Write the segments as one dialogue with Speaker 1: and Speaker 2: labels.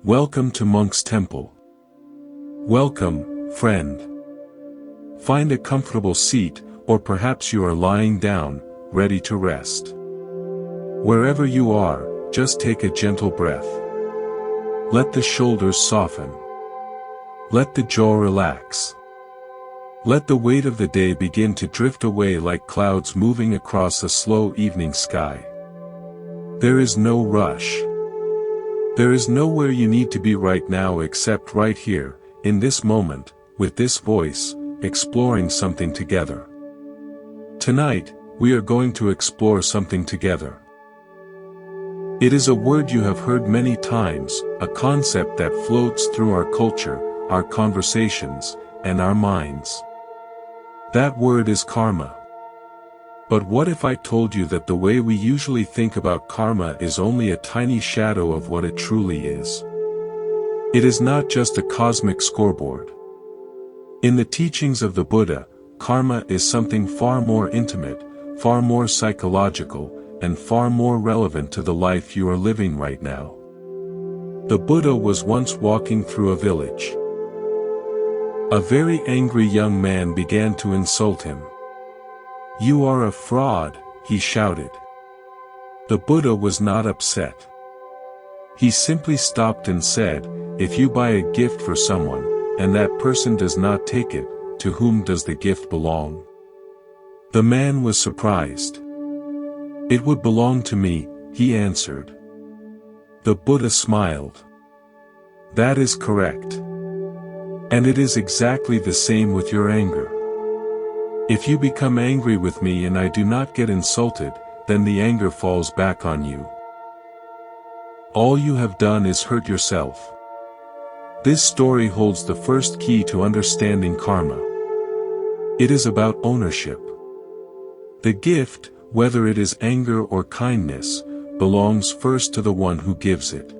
Speaker 1: Welcome to Monk's Temple. Welcome, friend. Find a comfortable seat, or perhaps you are lying down, ready to rest. Wherever you are, just take a gentle breath. Let the shoulders soften. Let the jaw relax. Let the weight of the day begin to drift away like clouds moving across a slow evening sky. There is no rush. There is nowhere you need to be right now except right here, in this moment, with this voice, exploring something together. Tonight, we are going to explore something together. It is a word you have heard many times, a concept that floats through our culture, our conversations, and our minds. That word is karma. But what if I told you that the way we usually think about karma is only a tiny shadow of what it truly is? It is not just a cosmic scoreboard. In the teachings of the Buddha, karma is something far more intimate, far more psychological, and far more relevant to the life you are living right now. The Buddha was once walking through a village. A very angry young man began to insult him. "You are a fraud," he shouted. The Buddha was not upset. He simply stopped and said, "If you buy a gift for someone, and that person does not take it, to whom does the gift belong?" The man was surprised. "It would belong to me," he answered. The Buddha smiled. "That is correct. And it is exactly the same with your anger. If you become angry with me and I do not get insulted, then the anger falls back on you. All you have done is hurt yourself." This story holds the first key to understanding karma. It is about ownership. The gift, whether it is anger or kindness, belongs first to the one who gives it.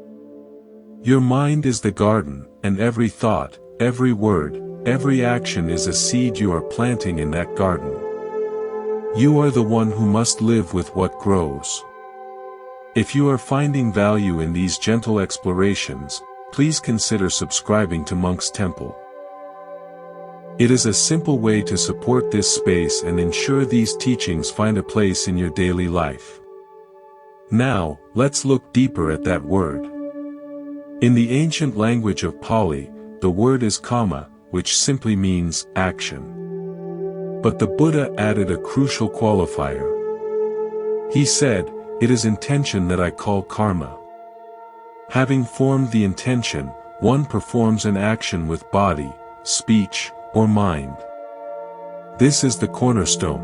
Speaker 1: Your mind is the garden, and every thought, every word, every action is a seed you are planting in that garden. You are the one who must live with what grows. If you are finding value in these gentle explorations, please consider subscribing to Monk's Temple. It is a simple way to support this space and ensure these teachings find a place in your daily life. Now, let's look deeper at that word. In the ancient language of Pali, the word is kamma, which simply means action. But the Buddha added a crucial qualifier. He said, "It is intention that I call karma." Having formed the intention, one performs an action with body, speech, or mind. This is the cornerstone.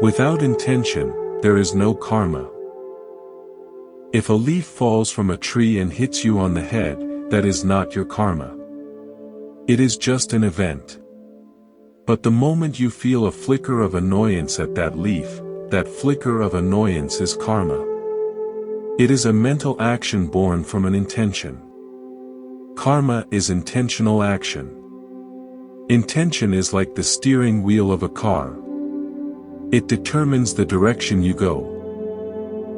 Speaker 1: Without intention, there is no karma. If a leaf falls from a tree and hits you on the head, that is not your karma. It is just an event. But the moment you feel a flicker of annoyance at that leaf, that flicker of annoyance is karma. It is a mental action born from an intention. Karma is intentional action. Intention is like the steering wheel of a car. It determines the direction you go.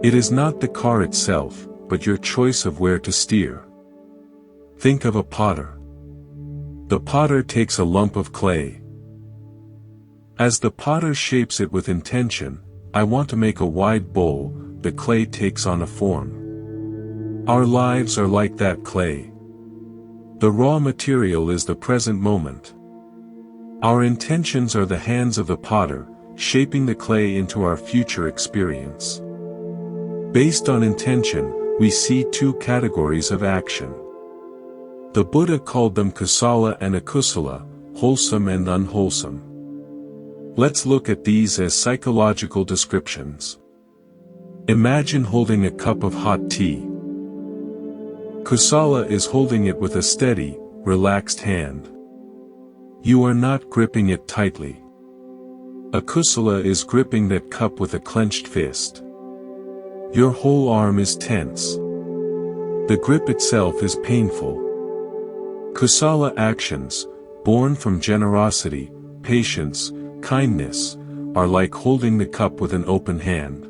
Speaker 1: It is not the car itself, but your choice of where to steer. Think of a potter. The potter takes a lump of clay. As the potter shapes it with intention, "I want to make a wide bowl," the clay takes on a form. Our lives are like that clay. The raw material is the present moment. Our intentions are the hands of the potter, shaping the clay into our future experience. Based on intention, we see two categories of action. The Buddha called them kusala and akusala, wholesome and unwholesome. Let's look at these as psychological descriptions. Imagine holding a cup of hot tea. Kusala is holding it with a steady, relaxed hand. You are not gripping it tightly. Akusala is gripping that cup with a clenched fist. Your whole arm is tense. The grip itself is painful. Kusala actions, born from generosity, patience, kindness, are like holding the cup with an open hand.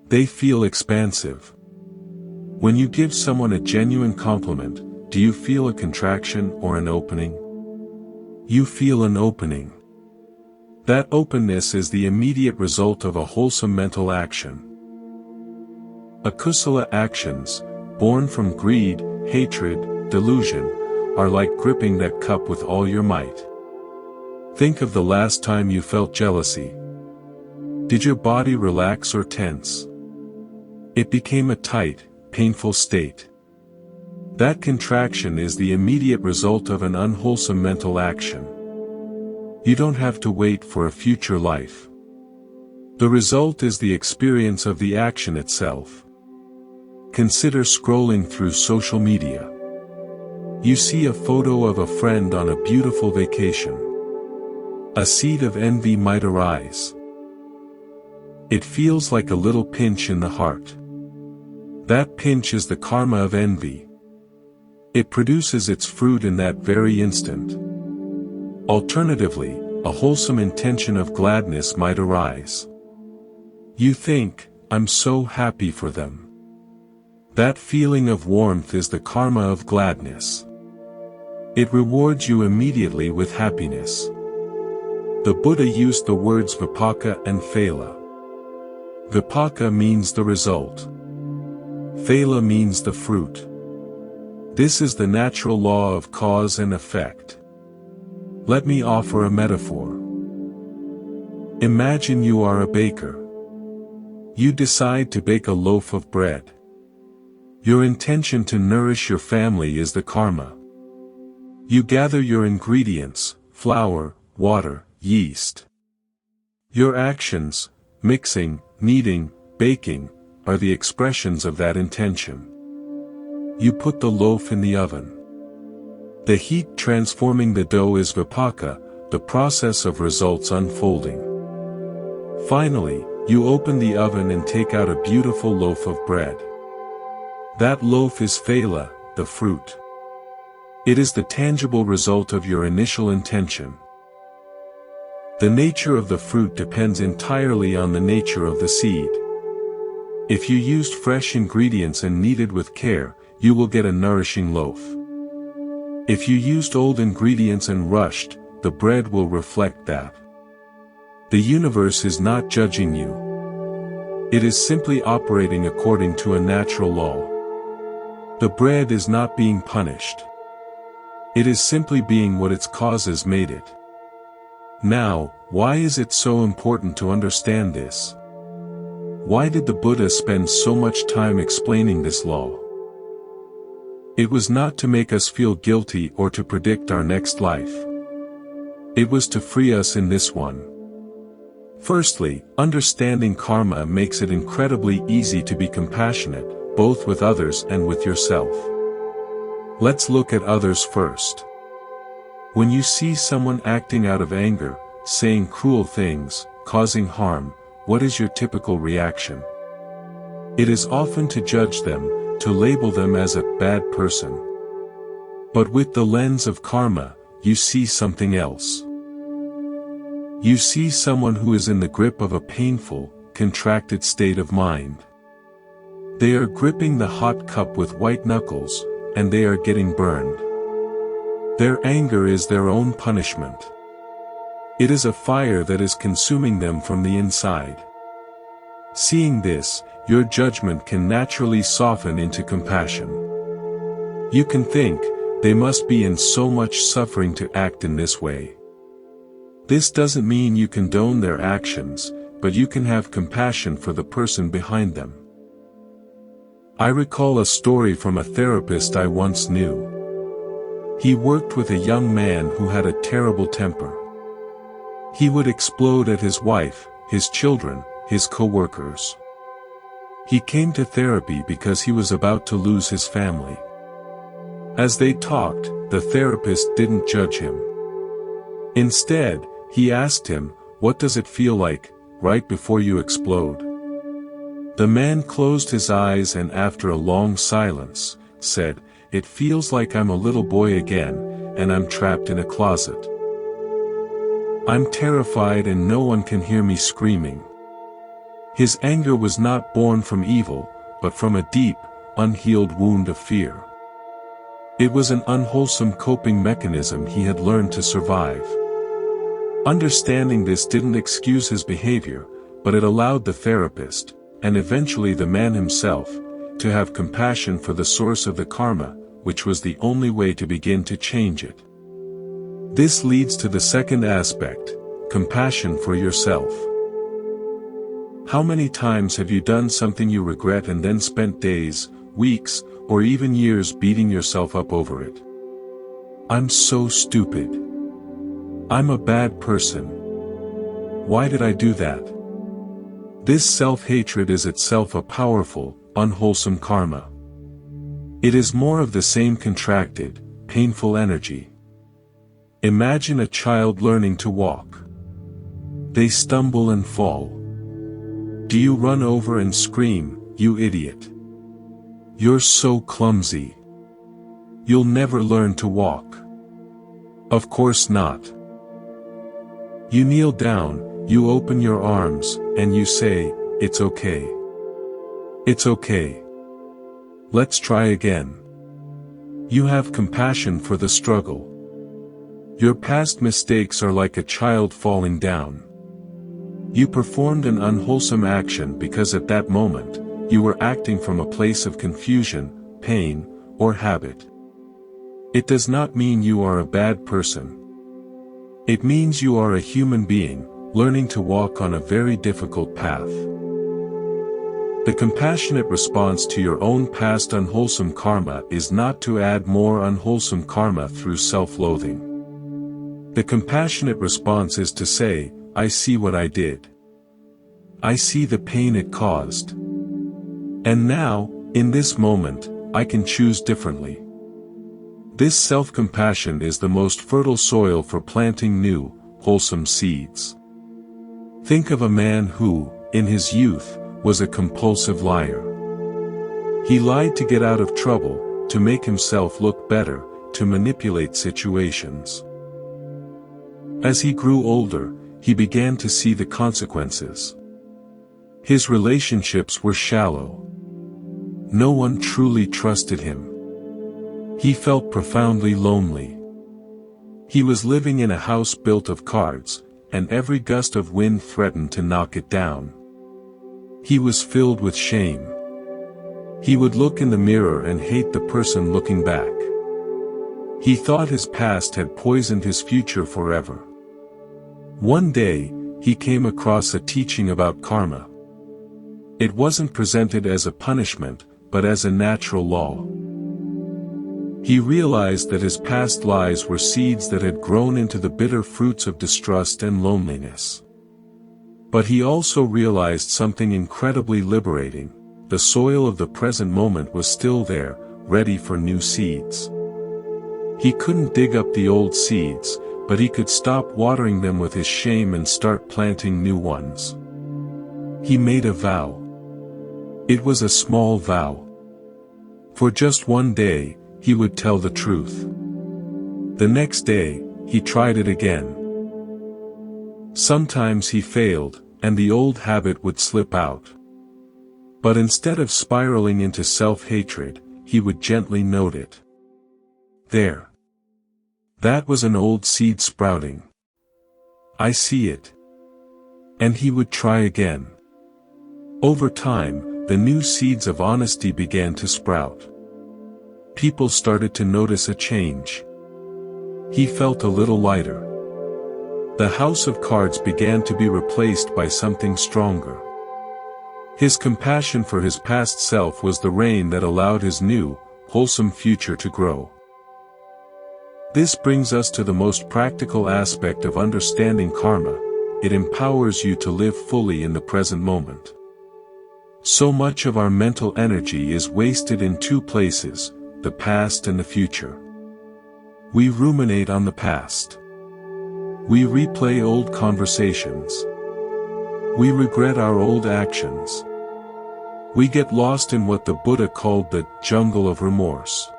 Speaker 1: They feel expansive. When you give someone a genuine compliment, do you feel a contraction or an opening? You feel an opening. That openness is the immediate result of a wholesome mental action. Akusala actions, born from greed, hatred, delusion, are like gripping that cup with all your might. Think of the last time you felt jealousy. Did your body relax or tense? It became a tight, painful state. That contraction is the immediate result of an unwholesome mental action. You don't have to wait for a future life. The result is the experience of the action itself. Consider scrolling through social media. You see a photo of a friend on a beautiful vacation. A seed of envy might arise. It feels like a little pinch in the heart. That pinch is the karma of envy. It produces its fruit in that very instant. Alternatively, a wholesome intention of gladness might arise. You think, I'm so happy for them. That feeling of warmth is the karma of gladness. It rewards you immediately with happiness. The Buddha used the words vipaka and phala. Vipaka means the result. Phala means the fruit. This is the natural law of cause and effect. Let me offer a metaphor. Imagine you are a baker. You decide to bake a loaf of bread. Your intention to nourish your family is the karma. You gather your ingredients, flour, water, yeast. Your actions, mixing, kneading, baking, are the expressions of that intention. You put the loaf in the oven. The heat transforming the dough is vipaka, the process of results unfolding. Finally, you open the oven and take out a beautiful loaf of bread. That loaf is phala, the fruit. It is the tangible result of your initial intention. The nature of the fruit depends entirely on the nature of the seed. If you used fresh ingredients and kneaded with care, you will get a nourishing loaf. If you used old ingredients and rushed, the bread will reflect that. The universe is not judging you. It is simply operating according to a natural law. The bread is not being punished. It is simply being what its causes made it. Now, why is it so important to understand this? Why did the Buddha spend so much time explaining this law? It was not to make us feel guilty or to predict our next life. It was to free us in this one. Firstly, understanding karma makes it incredibly easy to be compassionate, both with others and with yourself. Let's look at others first. When you see someone acting out of anger, saying cruel things, causing harm, what is your typical reaction? It is often to judge them, to label them as a bad person. But with the lens of karma, you see something else. You see someone who is in the grip of a painful, contracted state of mind. They are gripping the hot cup with white knuckles, and they are getting burned. Their anger is their own punishment. It is a fire that is consuming them from the inside. Seeing this, your judgment can naturally soften into compassion. You can think, they must be in so much suffering to act in this way. This doesn't mean you condone their actions, but you can have compassion for the person behind them. I recall a story from a therapist I once knew. He worked with a young man who had a terrible temper. He would explode at his wife, his children, his co-workers. He came to therapy because he was about to lose his family. As they talked, the therapist didn't judge him. Instead, he asked him, "What does it feel like, right before you explode?" The man closed his eyes and after a long silence, said, "It feels like I'm a little boy again, and I'm trapped in a closet. I'm terrified and no one can hear me screaming." His anger was not born from evil, but from a deep, unhealed wound of fear. It was an unwholesome coping mechanism he had learned to survive. Understanding this didn't excuse his behavior, but it allowed the therapist, and eventually the man himself, to have compassion for the source of the karma, which was the only way to begin to change it. This leads to the second aspect, compassion for yourself. How many times have you done something you regret and then spent days, weeks, or even years beating yourself up over it? I'm so stupid. I'm a bad person. Why did I do that? This self-hatred is itself a powerful, unwholesome karma. It is more of the same contracted, painful energy. Imagine a child learning to walk. They stumble and fall. Do you run over and scream, "You idiot! You're so clumsy. You'll never learn to walk"? Of course not. You kneel down, you open your arms, and you say, "It's okay. It's okay. Let's try again." You have compassion for the struggle. Your past mistakes are like a child falling down. You performed an unwholesome action because at that moment, you were acting from a place of confusion, pain, or habit. It does not mean you are a bad person. It means you are a human being, learning to walk on a very difficult path. The compassionate response to your own past unwholesome karma is not to add more unwholesome karma through self-loathing. The compassionate response is to say, "I see what I did. I see the pain it caused. And now, in this moment, I can choose differently." This self-compassion is the most fertile soil for planting new, wholesome seeds. Think of a man who, in his youth, was a compulsive liar. He lied to get out of trouble, to make himself look better, to manipulate situations. As he grew older, he began to see the consequences. His relationships were shallow. No one truly trusted him. He felt profoundly lonely. He was living in a house built of cards, and every gust of wind threatened to knock it down. He was filled with shame. He would look in the mirror and hate the person looking back. He thought his past had poisoned his future forever. One day, he came across a teaching about karma. It wasn't presented as a punishment, but as a natural law. He realized that his past lies were seeds that had grown into the bitter fruits of distrust and loneliness. But he also realized something incredibly liberating: the soil of the present moment was still there, ready for new seeds. He couldn't dig up the old seeds, but he could stop watering them with his shame and start planting new ones. He made a vow. It was a small vow. For just one day, he would tell the truth. The next day, he tried it again. Sometimes he failed, and the old habit would slip out. But instead of spiraling into self-hatred, he would gently note it. There. That was an old seed sprouting. I see it. And he would try again. Over time, the new seeds of honesty began to sprout. People started to notice a change. He felt a little lighter. The house of cards began to be replaced by something stronger. His compassion for his past self was the rain that allowed his new, wholesome future to grow. This brings us to the most practical aspect of understanding karma. It empowers you to live fully in the present moment. So much of our mental energy is wasted in two places: the past and the future. We ruminate on the past. We replay old conversations. We regret our old actions. We get lost in what the Buddha called the jungle of remorse.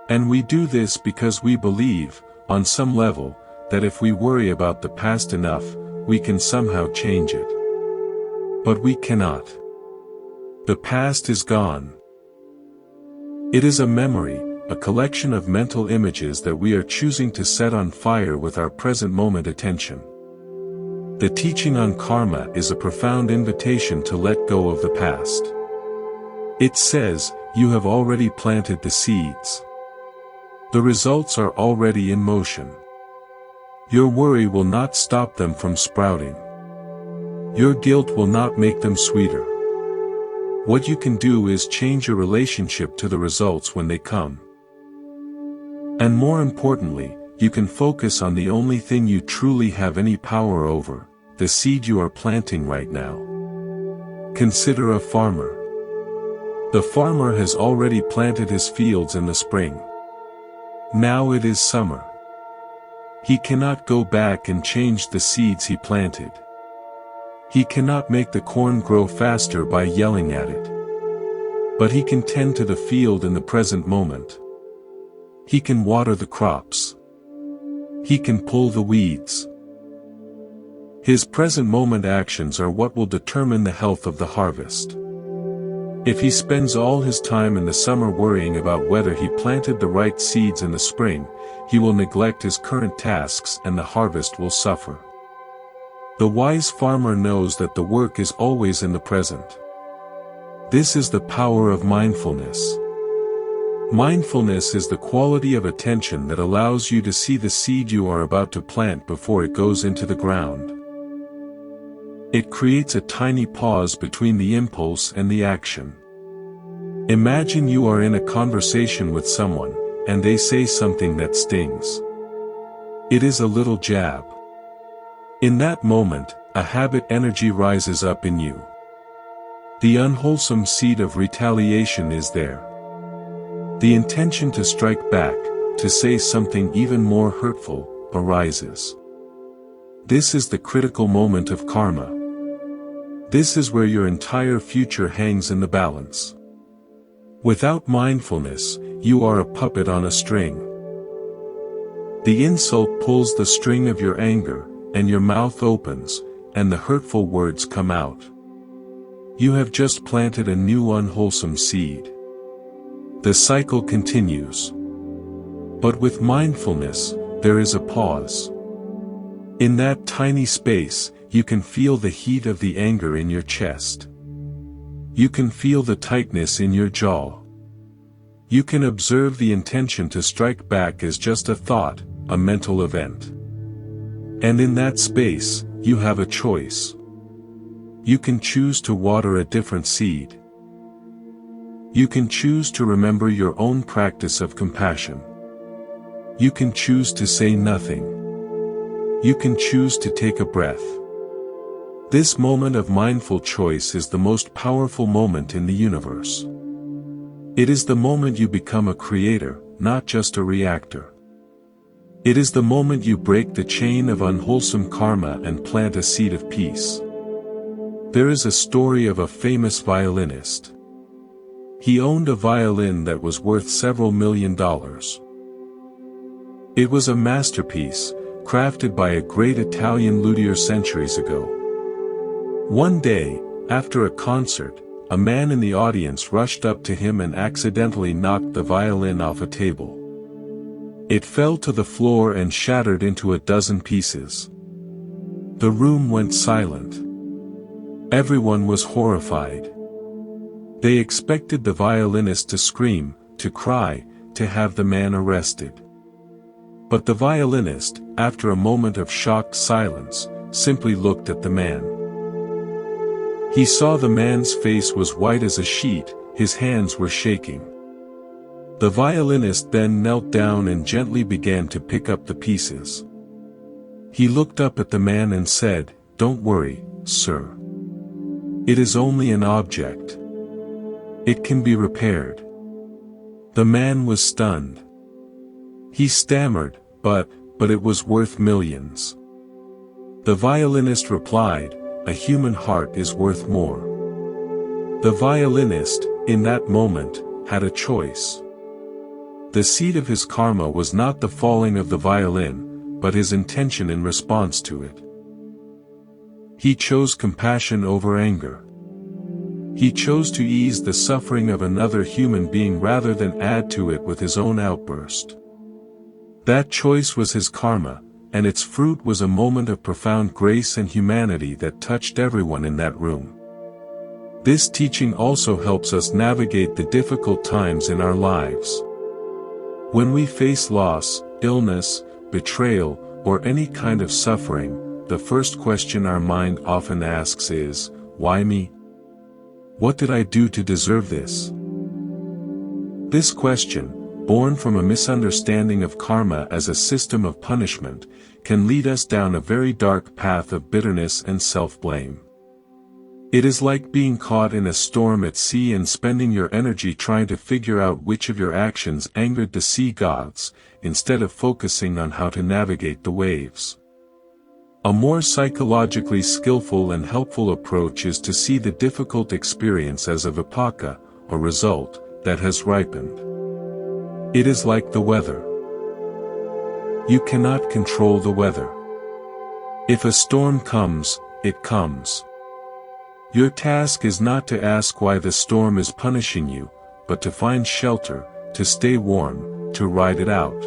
Speaker 1: And we do this because we believe, on some level, that if we worry about the past enough, we can somehow change it. But we cannot. The past is gone. It is a memory, a collection of mental images that we are choosing to set on fire with our present moment attention. The teaching on karma is a profound invitation to let go of the past. It says, you have already planted the seeds. The results are already in motion. Your worry will not stop them from sprouting. Your guilt will not make them sweeter. What you can do is change your relationship to the results when they come. And more importantly, you can focus on the only thing you truly have any power over, the seed you are planting right now. Consider a farmer. The farmer has already planted his fields in the spring. Now it is summer. He cannot go back and change the seeds he planted. He cannot make the corn grow faster by yelling at it. But he can tend to the field in the present moment. He can water the crops. He can pull the weeds. His present moment actions are what will determine the health of the harvest. If he spends all his time in the summer worrying about whether he planted the right seeds in the spring, he will neglect his current tasks and the harvest will suffer. The wise farmer knows that the work is always in the present. This is the power of mindfulness. Mindfulness is the quality of attention that allows you to see the seed you are about to plant before it goes into the ground. It creates a tiny pause between the impulse and the action. Imagine you are in a conversation with someone, and they say something that stings. It is a little jab. In that moment, a habit energy rises up in you. The unwholesome seed of retaliation is there. The intention to strike back, to say something even more hurtful, arises. This is the critical moment of karma. This is where your entire future hangs in the balance. Without mindfulness, you are a puppet on a string. The insult pulls the string of your anger, and your mouth opens, and the hurtful words come out. You have just planted a new unwholesome seed. The cycle continues. But with mindfulness, there is a pause. In that tiny space, you can feel the heat of the anger in your chest. You can feel the tightness in your jaw. You can observe the intention to strike back as just a thought, a mental event. And in that space, you have a choice. You can choose to water a different seed. You can choose to remember your own practice of compassion. You can choose to say nothing. You can choose to take a breath. This moment of mindful choice is the most powerful moment in the universe. It is the moment you become a creator, not just a reactor. It is the moment you break the chain of unwholesome karma and plant a seed of peace. There is a story of a famous violinist. He owned a violin that was worth several $1 million. It was a masterpiece, crafted by a great Italian luthier centuries ago. One day, after a concert, a man in the audience rushed up to him and accidentally knocked the violin off a table. It fell to the floor and shattered into a dozen pieces. The room went silent. Everyone was horrified. They expected the violinist to scream, to cry, to have the man arrested. But the violinist, after a moment of shocked silence, simply looked at the man. He saw the man's face was white as a sheet, his hands were shaking. The violinist then knelt down and gently began to pick up the pieces. He looked up at the man and said, "Don't worry, sir. It is only an object. It can be repaired." The man was stunned. He stammered, but it was worth millions. The violinist replied, "A human heart is worth more." The violinist, in that moment, had a choice. The seed of his karma was not the falling of the violin, but his intention in response to it. He chose compassion over anger. He chose to ease the suffering of another human being rather than add to it with his own outburst. That choice was his karma, and its fruit was a moment of profound grace and humanity that touched everyone in that room. This teaching also helps us navigate the difficult times in our lives. When we face loss, illness, betrayal, or any kind of suffering, the first question our mind often asks is, why me? What did I do to deserve this? This question, born from a misunderstanding of karma as a system of punishment, can lead us down a very dark path of bitterness and self-blame. It is like being caught in a storm at sea and spending your energy trying to figure out which of your actions angered the sea gods, instead of focusing on how to navigate the waves. A more psychologically skillful and helpful approach is to see the difficult experience as a vipaka, or result, that has ripened. It is like the weather. You cannot control the weather. If a storm comes, it comes. Your task is not to ask why the storm is punishing you, but to find shelter, to stay warm, to ride it out.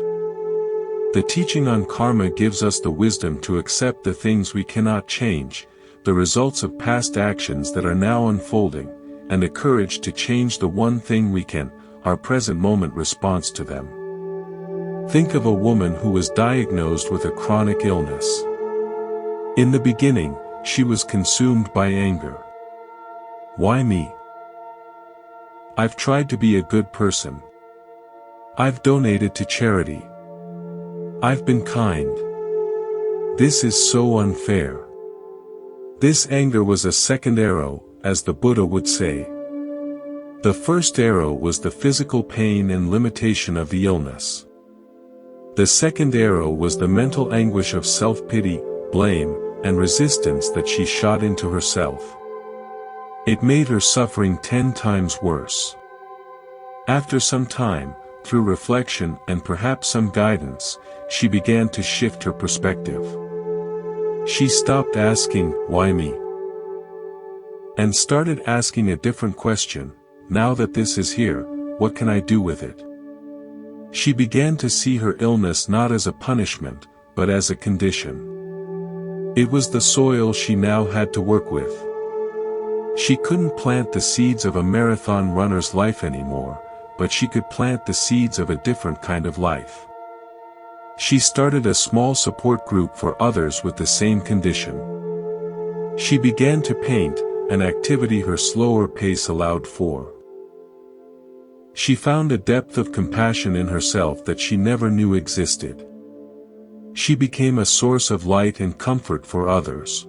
Speaker 1: The teaching on karma gives us the wisdom to accept the things we cannot change, the results of past actions that are now unfolding, and the courage to change the one thing we can, our present moment response to them. Think of a woman who was diagnosed with a chronic illness. In the beginning, she was consumed by anger. Why me? I've tried to be a good person. I've donated to charity. I've been kind. This is so unfair. This anger was a second arrow, as the Buddha would say. The first arrow was the physical pain and limitation of the illness. The second arrow was the mental anguish of self-pity, blame, and resistance that she shot into herself. It made her suffering 10 times worse. After some time, through reflection and perhaps some guidance, she began to shift her perspective. She stopped asking, why me? And started asking a different question, now that this is here, what can I do with it? She began to see her illness not as a punishment, but as a condition. It was the soil she now had to work with. She couldn't plant the seeds of a marathon runner's life anymore, but she could plant the seeds of a different kind of life. She started a small support group for others with the same condition. She began to paint, an activity her slower pace allowed for. She found a depth of compassion in herself that she never knew existed. She became a source of light and comfort for others.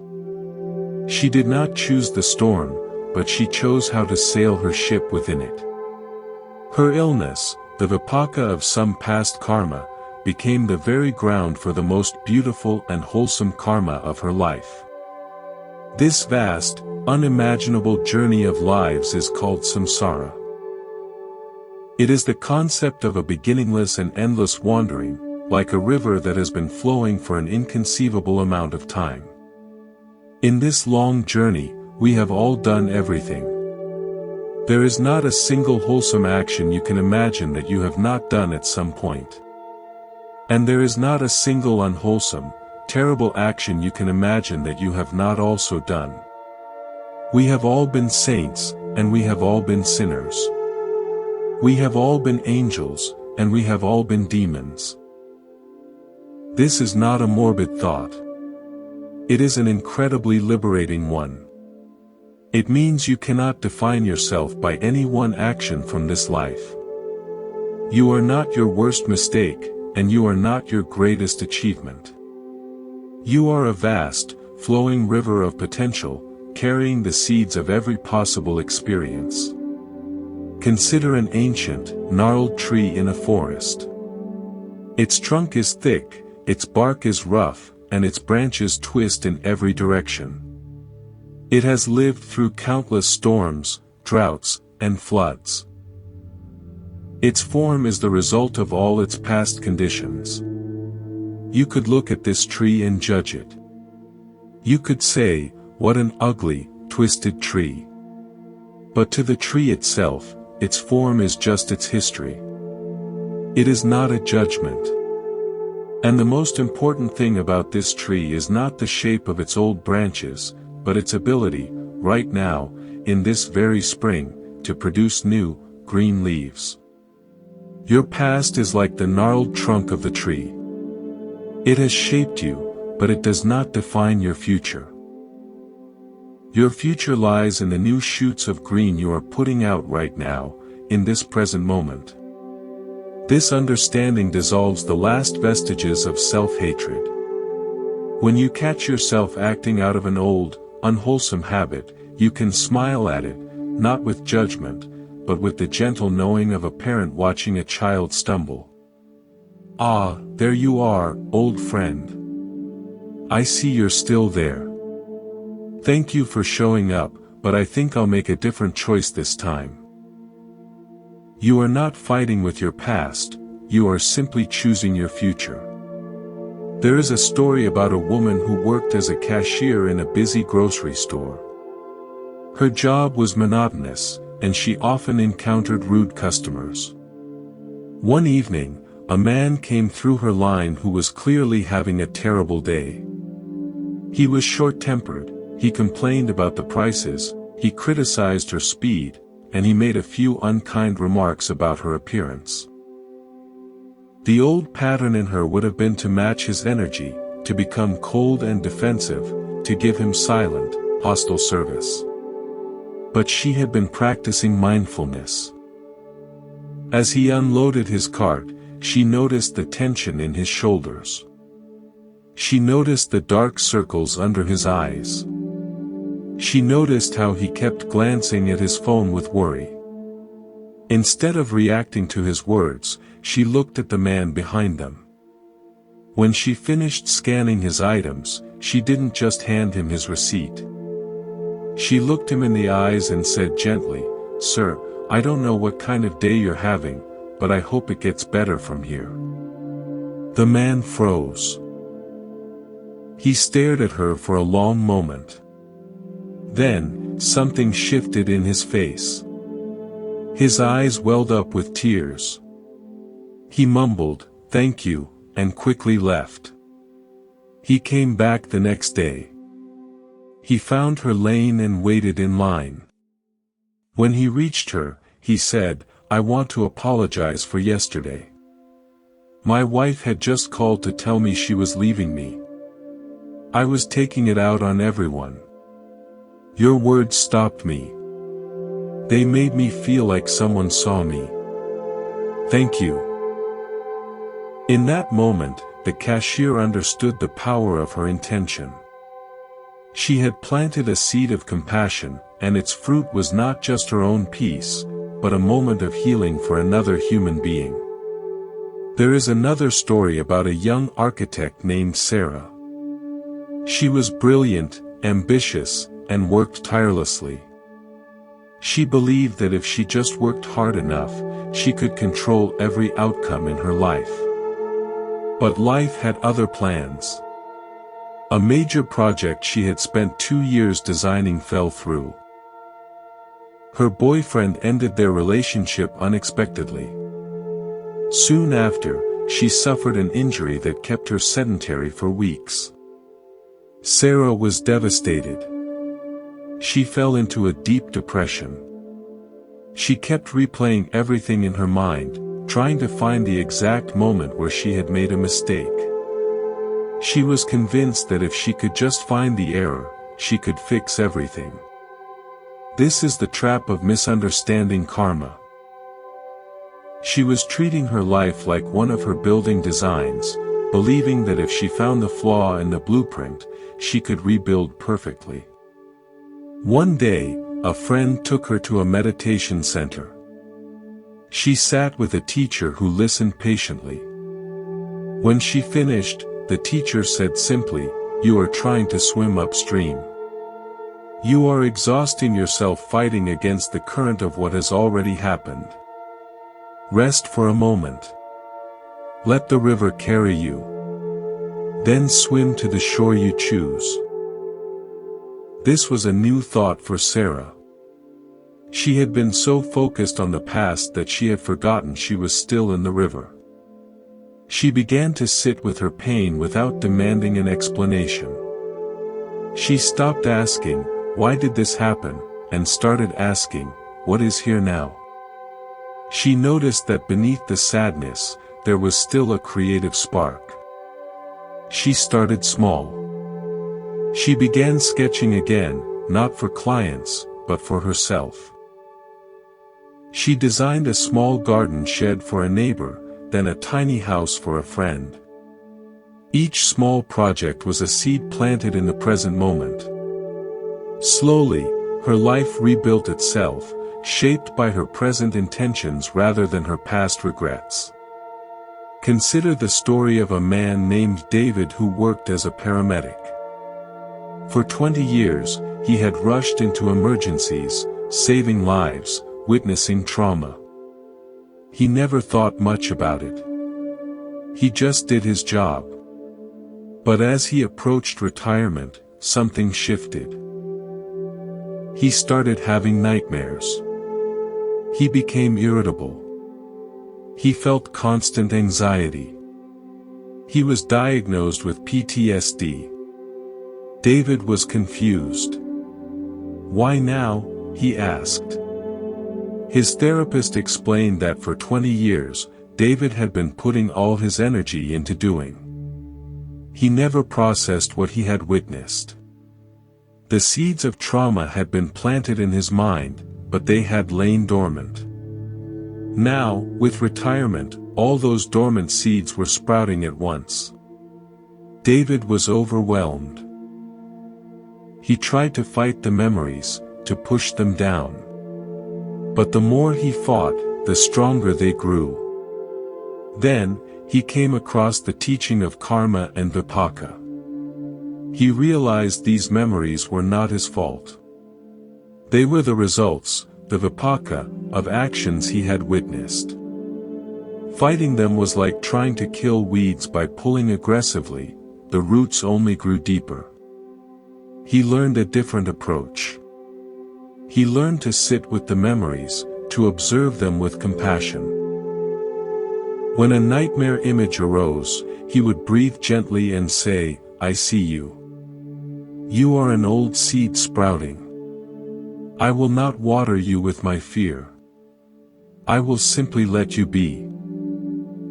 Speaker 1: She did not choose the storm, but she chose how to sail her ship within it. Her illness, the vipaka of some past karma, became the very ground for the most beautiful and wholesome karma of her life. This vast, unimaginable journey of lives is called samsara. It is the concept of a beginningless and endless wandering, like a river that has been flowing for an inconceivable amount of time. In this long journey, we have all done everything. There is not a single wholesome action you can imagine that you have not done at some point. And there is not a single unwholesome, terrible action you can imagine that you have not also done. We have all been saints, and we have all been sinners. We have all been angels, and we have all been demons. This is not a morbid thought. It is an incredibly liberating one. It means you cannot define yourself by any one action from this life. You are not your worst mistake, and you are not your greatest achievement. You are a vast, flowing river of potential, carrying the seeds of every possible experience. Consider an ancient, gnarled tree in a forest. Its trunk is thick, its bark is rough, and its branches twist in every direction. It has lived through countless storms, droughts, and floods. Its form is the result of all its past conditions. You could look at this tree and judge it. You could say, what an ugly, twisted tree. But to the tree itself, its form is just its history. It is not a judgment. And the most important thing about this tree is not the shape of its old branches, but its ability, right now, in this very spring, to produce new, green leaves. Your past is like the gnarled trunk of the tree. It has shaped you, but it does not define your future. Your future lies in the new shoots of green you are putting out right now, in this present moment. This understanding dissolves the last vestiges of self-hatred. When you catch yourself acting out of an old, unwholesome habit, you can smile at it, not with judgment, but with the gentle knowing of a parent watching a child stumble. Ah, there you are, old friend. I see you're still there. Thank you for showing up, but I think I'll make a different choice this time. You are not fighting with your past, you are simply choosing your future. There is a story about a woman who worked as a cashier in a busy grocery store. Her job was monotonous, and she often encountered rude customers. One evening, a man came through her line who was clearly having a terrible day. He was short-tempered, he complained about the prices, he criticized her speed, and he made a few unkind remarks about her appearance. The old pattern in her would have been to match his energy, to become cold and defensive, to give him silent, hostile service. But she had been practicing mindfulness. As he unloaded his cart, she noticed the tension in his shoulders. She noticed the dark circles under his eyes. She noticed how he kept glancing at his phone with worry. Instead of reacting to his words, she looked at the man behind them. When she finished scanning his items, she didn't just hand him his receipt. She looked him in the eyes and said gently, "Sir, I don't know what kind of day you're having, but I hope it gets better from here." The man froze. He stared at her for a long moment. Then, something shifted in his face. His eyes welled up with tears. He mumbled, "Thank you," and quickly left. He came back the next day. He found her laying and waited in line. When he reached her, he said, "I want to apologize for yesterday. My wife had just called to tell me she was leaving me. I was taking it out on everyone. Your words stopped me. They made me feel like someone saw me. Thank you." In that moment, the cashier understood the power of her intention. She had planted a seed of compassion, and its fruit was not just her own peace, but a moment of healing for another human being. There is another story about a young architect named Sarah. She was brilliant, ambitious, and worked tirelessly. She believed that if she just worked hard enough, she could control every outcome in her life. But life had other plans. A major project she had spent 2 years designing fell through. Her boyfriend ended their relationship unexpectedly. Soon after, she suffered an injury that kept her sedentary for weeks. Sarah was devastated. She fell into a deep depression. She kept replaying everything in her mind, trying to find the exact moment where she had made a mistake. She was convinced that if she could just find the error, she could fix everything. This is the trap of misunderstanding karma. She was treating her life like one of her building designs, believing that if she found the flaw in the blueprint, she could rebuild perfectly. One day, a friend took her to a meditation center. She sat with a teacher who listened patiently. When she finished, the teacher said simply, "You are trying to swim upstream. You are exhausting yourself fighting against the current of what has already happened. Rest for a moment. Let the river carry you. Then swim to the shore you choose." This was a new thought for Sarah. She had been so focused on the past that she had forgotten she was still in the river. She began to sit with her pain without demanding an explanation. She stopped asking, "Why did this happen?" and started asking, "What is here now?" She noticed that beneath the sadness, there was still a creative spark. She started small. She began sketching again, not for clients, but for herself. She designed a small garden shed for a neighbor, then a tiny house for a friend. Each small project was a seed planted in the present moment. Slowly, her life rebuilt itself, shaped by her present intentions rather than her past regrets. Consider the story of a man named David who worked as a paramedic. For 20 years, he had rushed into emergencies, saving lives, witnessing trauma. He never thought much about it. He just did his job. But as he approached retirement, something shifted. He started having nightmares. He became irritable. He felt constant anxiety. He was diagnosed with PTSD. David was confused. "Why now?" he asked. His therapist explained that for 20 years, David had been putting all his energy into doing. He never processed what he had witnessed. The seeds of trauma had been planted in his mind, but they had lain dormant. Now, with retirement, all those dormant seeds were sprouting at once. David was overwhelmed. He tried to fight the memories, to push them down. But the more he fought, the stronger they grew. Then, he came across the teaching of karma and vipaka. He realized these memories were not his fault. They were the results, the vipaka, of actions he had witnessed. Fighting them was like trying to kill weeds by pulling aggressively, the roots only grew deeper. He learned a different approach. He learned to sit with the memories, to observe them with compassion. When a nightmare image arose, he would breathe gently and say, "I see you. You are an old seed sprouting. I will not water you with my fear. I will simply let you be."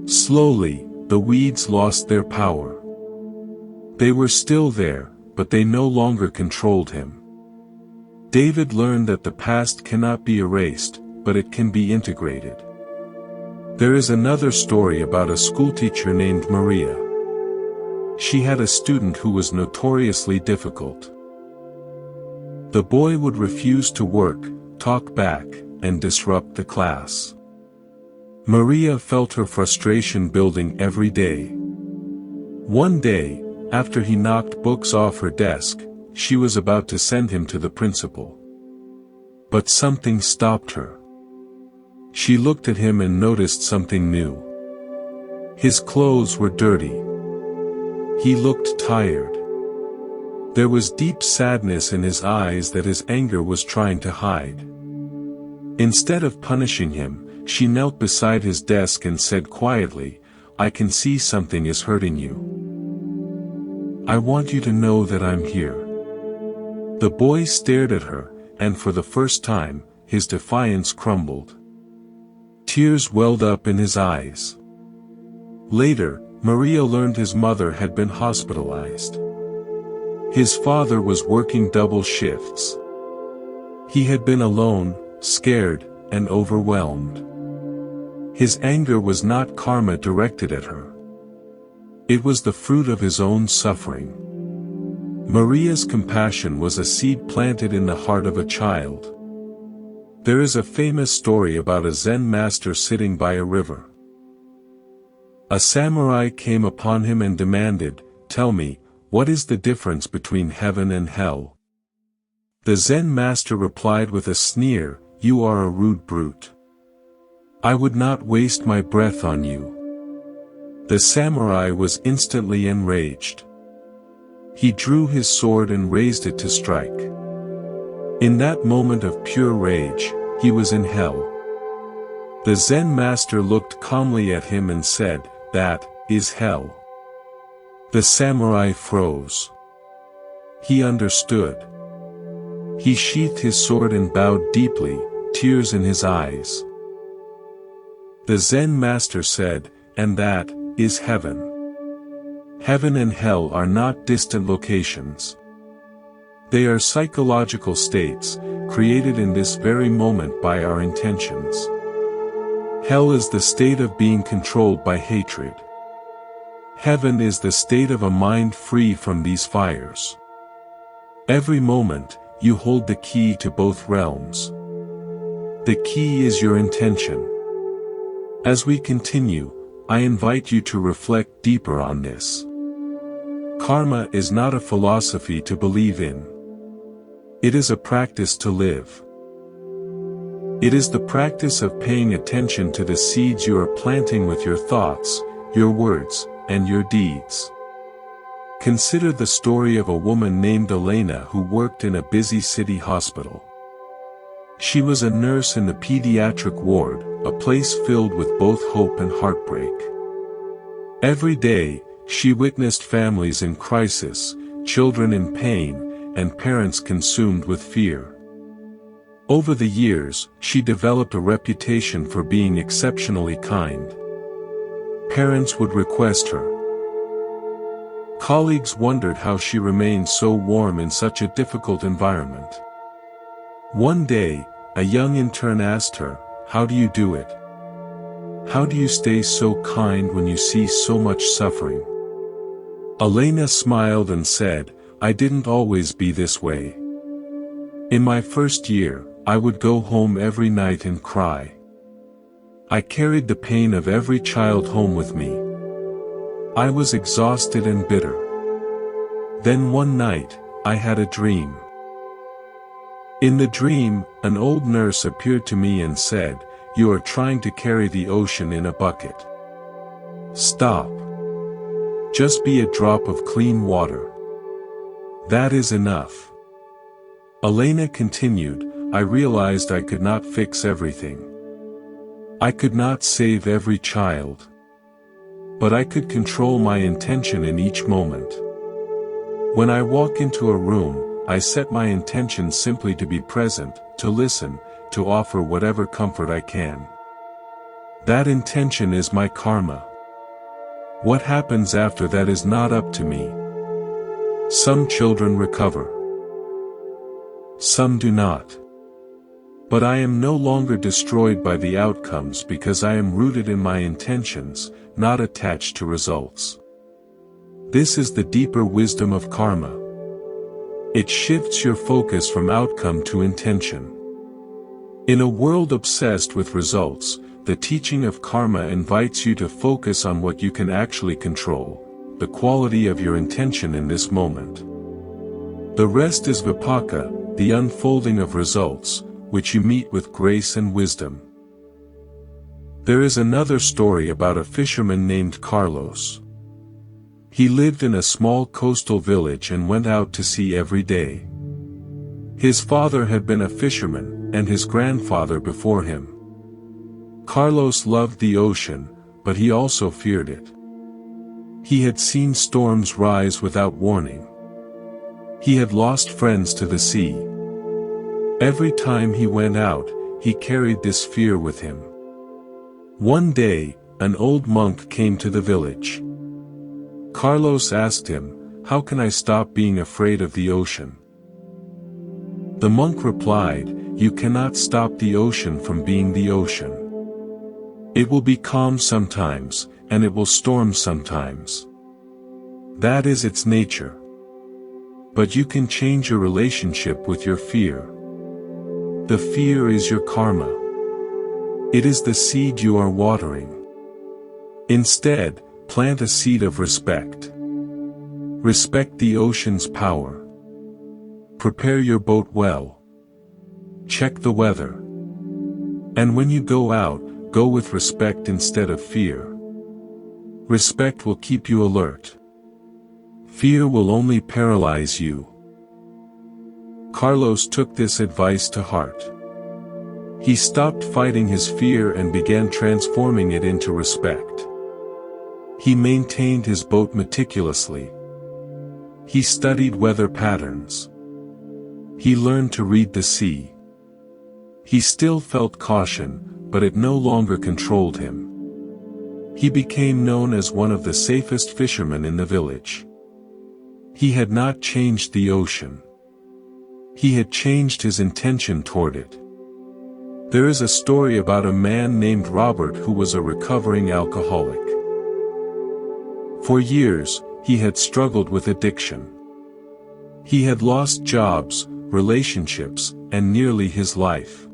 Speaker 1: Slowly, the weeds lost their power. They were still there, but they no longer controlled him. David learned that the past cannot be erased, but it can be integrated. There is another story about a schoolteacher named Maria. She had a student who was notoriously difficult. The boy would refuse to work, talk back, and disrupt the class. Maria felt her frustration building every day. One day, after he knocked books off her desk, she was about to send him to the principal. But something stopped her. She looked at him and noticed something new. His clothes were dirty. He looked tired. There was deep sadness in his eyes that his anger was trying to hide. Instead of punishing him, she knelt beside his desk and said quietly, "I can see something is hurting you. I want you to know that I'm here." The boy stared at her, and for the first time, his defiance crumbled. Tears welled up in his eyes. Later, Maria learned his mother had been hospitalized. His father was working double shifts. He had been alone, scared, and overwhelmed. His anger was not karma directed at her. It was the fruit of his own suffering. Maria's compassion was a seed planted in the heart of a child. There is a famous story about a Zen master sitting by a river. A samurai came upon him and demanded, "Tell me, what is the difference between heaven and hell?" The Zen master replied with a sneer, "You are a rude brute. I would not waste my breath on you." The samurai was instantly enraged. He drew his sword and raised it to strike. In that moment of pure rage, he was in hell. The Zen master looked calmly at him and said, "That is hell." The samurai froze. He understood. He sheathed his sword and bowed deeply, tears in his eyes. The Zen master said, "And that is heaven." Heaven and hell are not distant locations. They are psychological states, created in this very moment by our intentions. Hell is the state of being controlled by hatred. Heaven is the state of a mind free from these fires. Every moment, you hold the key to both realms. The key is your intention. As we continue, I invite you to reflect deeper on this. Karma is not a philosophy to believe in. It is a practice to live. It is the practice of paying attention to the seeds you are planting with your thoughts, your words, and your deeds. Consider the story of a woman named Elena who worked in a busy city hospital. She was a nurse in the pediatric ward, a place filled with both hope and heartbreak. Every day, she witnessed families in crisis, children in pain, and parents consumed with fear. Over the years, she developed a reputation for being exceptionally kind. Parents would request her. Colleagues wondered how she remained so warm in such a difficult environment. One day, a young intern asked her, "How do you do it? How do you stay so kind when you see so much suffering?" Elena smiled and said, "I didn't always be this way. In my first year, I would go home every night and cry. I carried the pain of every child home with me. I was exhausted and bitter. Then one night, I had a dream. In the dream, an old nurse appeared to me and said, 'You are trying to carry the ocean in a bucket. Stop. Just be a drop of clean water. That is enough.'" Elena continued, "I realized I could not fix everything. I could not save every child. But I could control my intention in each moment. When I walk into a room, I set my intention simply to be present, to listen, to offer whatever comfort I can. That intention is my karma. What happens after that is not up to me. Some children recover. Some do not. But I am no longer destroyed by the outcomes because I am rooted in my intentions, not attached to results. This is the deeper wisdom of karma. It shifts your focus from outcome to intention. In a world obsessed with results, the teaching of karma invites you to focus on what you can actually control, the quality of your intention in this moment. The rest is vipaka, the unfolding of results, which you meet with grace and wisdom. There is another story about a fisherman named Carlos. He lived in a small coastal village and went out to sea every day. His father had been a fisherman, and his grandfather before him. Carlos loved the ocean, but he also feared it. He had seen storms rise without warning. He had lost friends to the sea. Every time he went out, he carried this fear with him. One day, an old monk came to the village. Carlos asked him, "How can I stop being afraid of the ocean?" The monk replied, "You cannot stop the ocean from being the ocean. It will be calm sometimes, and it will storm sometimes. That is its nature. But you can change your relationship with your fear. The fear is your karma. It is the seed you are watering. Instead, plant a seed of respect. Respect the ocean's power. Prepare your boat well. Check the weather. And when you go out, go with respect instead of fear. Respect will keep you alert. Fear will only paralyze you." Carlos took this advice to heart. He stopped fighting his fear and began transforming it into respect. He maintained his boat meticulously. He studied weather patterns. He learned to read the sea. He still felt caution, but it no longer controlled him. He became known as one of the safest fishermen in the village. He had not changed the ocean. He had changed his intention toward it. There is a story about a man named Robert who was a recovering alcoholic. For years, he had struggled with addiction. He had lost jobs, relationships, and nearly his life.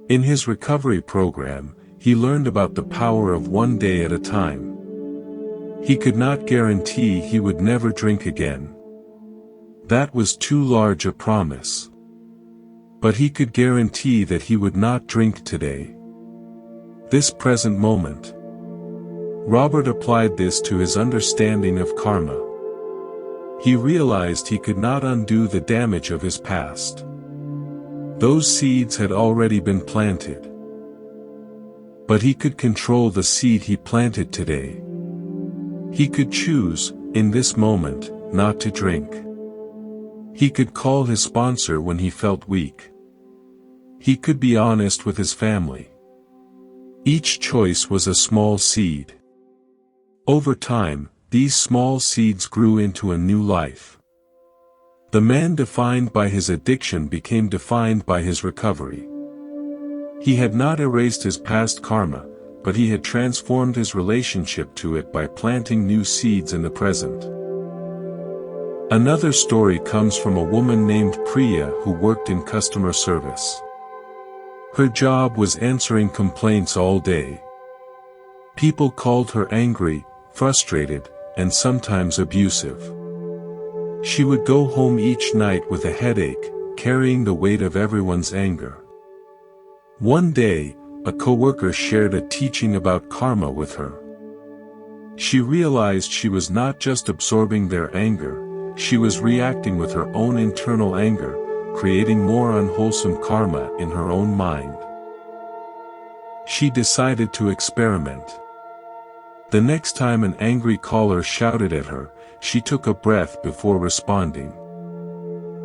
Speaker 1: In his recovery program, he learned about the power of one day at a time. He could not guarantee he would never drink again. That was too large a promise. But he could guarantee that he would not drink today. This present moment. Robert applied this to his understanding of karma. He realized he could not undo the damage of his past. Those seeds had already been planted. But he could control the seed he planted today. He could choose, in this moment, not to drink. He could call his sponsor when he felt weak. He could be honest with his family. Each choice was a small seed. Over time, these small seeds grew into a new life. The man defined by his addiction became defined by his recovery. He had not erased his past karma, but he had transformed his relationship to it by planting new seeds in the present. Another story comes from a woman named Priya who worked in customer service. Her job was answering complaints all day. People called her angry, frustrated, and sometimes abusive. She would go home each night with a headache, carrying the weight of everyone's anger. One day, a coworker shared a teaching about karma with her. She realized she was not just absorbing their anger, she was reacting with her own internal anger, creating more unwholesome karma in her own mind. She decided to experiment. The next time an angry caller shouted at her, she took a breath before responding.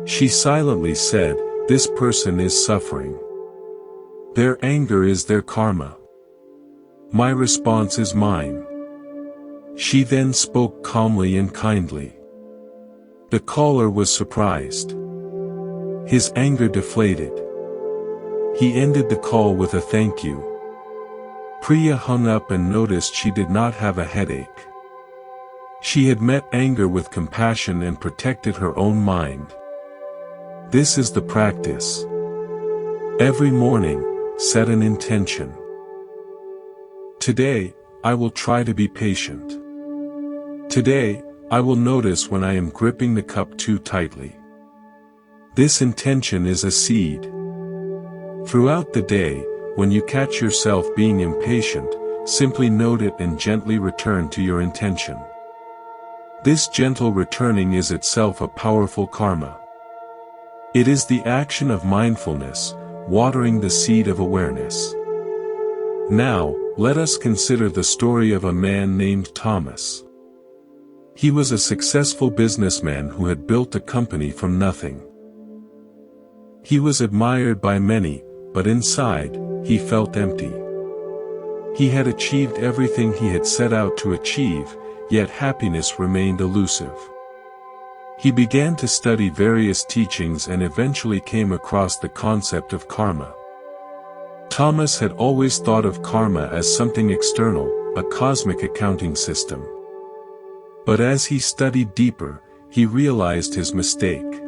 Speaker 1: She silently said, "This person is suffering. Their anger is their karma. My response is mine." She then spoke calmly and kindly. The caller was surprised. His anger deflated. He ended the call with a thank you. Priya hung up and noticed she did not have a headache. She had met anger with compassion and protected her own mind. This is the practice. Every morning, set an intention. Today, I will try to be patient. Today, I will notice when I am gripping the cup too tightly. This intention is a seed. Throughout the day, when you catch yourself being impatient, simply note it and gently return to your intention. This gentle returning is itself a powerful karma. It is the action of mindfulness, watering the seed of awareness. Now, let us consider the story of a man named Thomas. He was a successful businessman who had built a company from nothing. He was admired by many, but inside, he felt empty. He had achieved everything he had set out to achieve, yet happiness remained elusive. He began to study various teachings and eventually came across the concept of karma. Thomas had always thought of karma as something external, a cosmic accounting system. But as he studied deeper, he realized his mistake.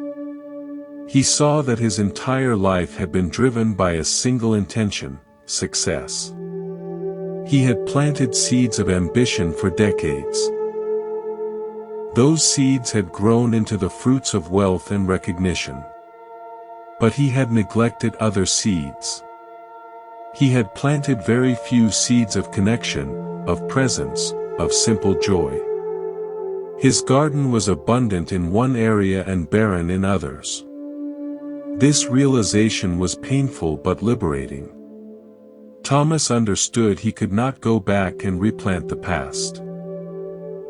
Speaker 1: He saw that his entire life had been driven by a single intention: success. He had planted seeds of ambition for decades. Those seeds had grown into the fruits of wealth and recognition. But he had neglected other seeds. He had planted very few seeds of connection, of presence, of simple joy. His garden was abundant in one area and barren in others. This realization was painful but liberating. Thomas understood he could not go back and replant the past.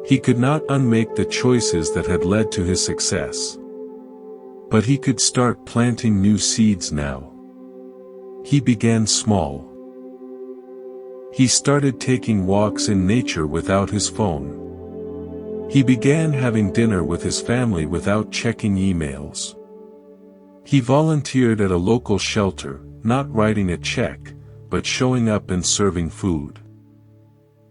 Speaker 1: He could not unmake the choices that had led to his success. But he could start planting new seeds now. He began small. He started taking walks in nature without his phone. He began having dinner with his family without checking emails. He volunteered at a local shelter, not writing a check, but showing up and serving food.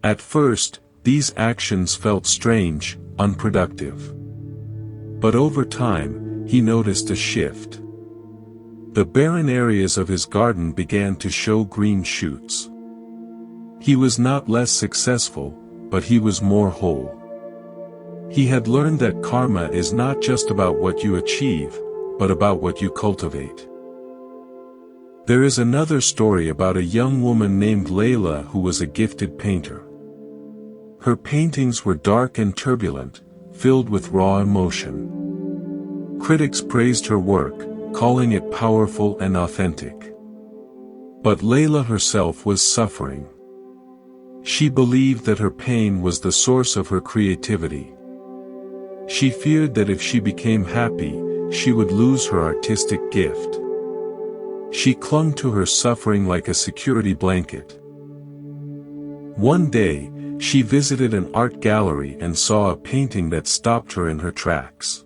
Speaker 1: At first, these actions felt strange, unproductive. But over time, he noticed a shift. The barren areas of his garden began to show green shoots. He was not less successful, but he was more whole. He had learned that karma is not just about what you achieve, but about what you cultivate. There is another story about a young woman named Layla who was a gifted painter. Her paintings were dark and turbulent, filled with raw emotion. Critics praised her work, calling it powerful and authentic. But Layla herself was suffering. She believed that her pain was the source of her creativity. She feared that if she became happy, she would lose her artistic gift. She clung to her suffering like a security blanket. One day, she visited an art gallery and saw a painting that stopped her in her tracks.